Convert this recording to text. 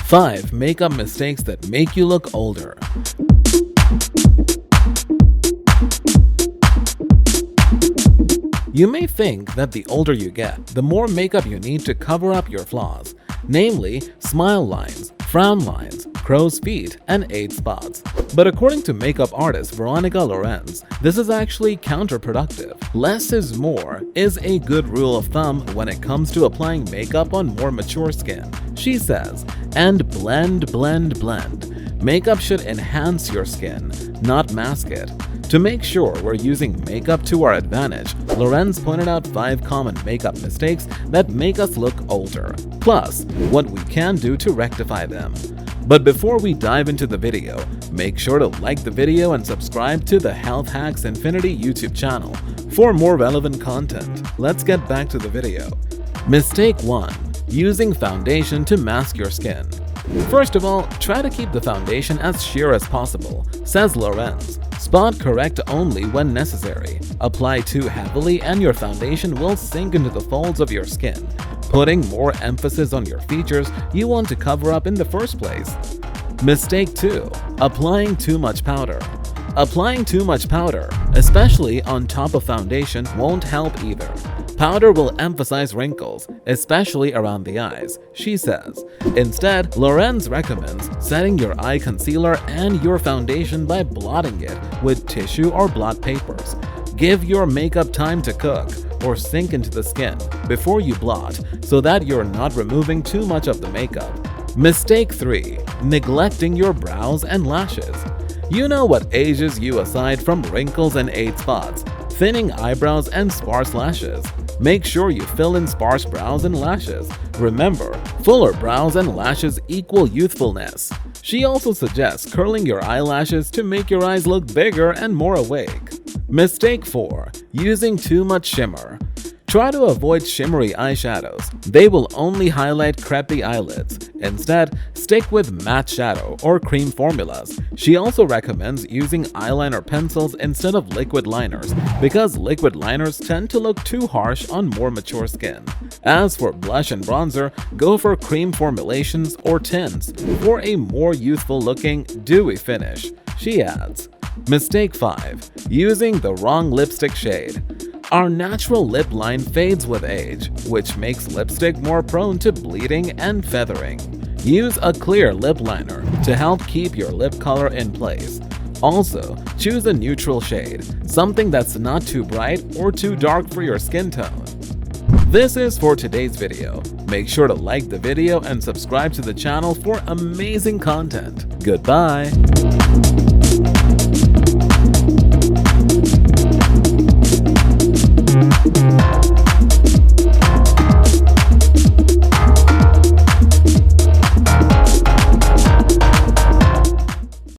5 makeup mistakes that make you look older. You may think that the older you get, the more makeup you need to cover up your flaws, namely smile lines, frown lines, crow's feet, and age spots. But according to makeup artist Veronica Lorenz, this is actually counterproductive. Less is more is a good rule of thumb when it comes to applying makeup on more mature skin. She says, and blend, blend, blend. Makeup should enhance your skin, not mask it. To make sure we're using makeup to our advantage, Lorenz pointed out 5 common makeup mistakes that make us look older, plus what we can do to rectify them. But before we dive into the video, make sure to like the video and subscribe to the Health Hacks Infinity YouTube channel for more relevant content. Let's get back to the video. Mistake 1. Using foundation to mask your skin. First of all, try to keep the foundation as sheer as possible, says Lorenz. Spot correct only when necessary. Apply too heavily and your foundation will sink into the folds of your skin, putting more emphasis on your features you want to cover up in the first place. Mistake 2. Applying too much powder. Applying too much powder, especially on top of foundation, won't help either. Powder will emphasize wrinkles, especially around the eyes, she says. Instead, Lorenz recommends setting your eye concealer and your foundation by blotting it with tissue or blot papers. Give your makeup time to cook or sink into the skin before you blot so that you're not removing too much of the makeup. Mistake 3. Neglecting your brows and lashes. You know what ages you aside from wrinkles and age spots, thinning eyebrows and sparse lashes. Make sure you fill in sparse brows and lashes. Remember, fuller brows and lashes equal youthfulness. She also suggests curling your eyelashes to make your eyes look bigger and more awake. Mistake 4. Using too much shimmer. Try to avoid shimmery eyeshadows. They will only highlight crepey eyelids. Instead, stick with matte shadow or cream formulas. She also recommends using eyeliner pencils instead of liquid liners because liquid liners tend to look too harsh on more mature skin. As for blush and bronzer, go for cream formulations or tints for a more youthful-looking, dewy finish, she adds. Mistake 5. Using the wrong lipstick shade. Our natural lip line fades with age, which makes lipstick more prone to bleeding and feathering. Use a clear lip liner to help keep your lip color in place. Also, choose a neutral shade, something that's not too bright or too dark for your skin tone. This is for today's video. Make sure to like the video and subscribe to the channel for amazing content. Goodbye!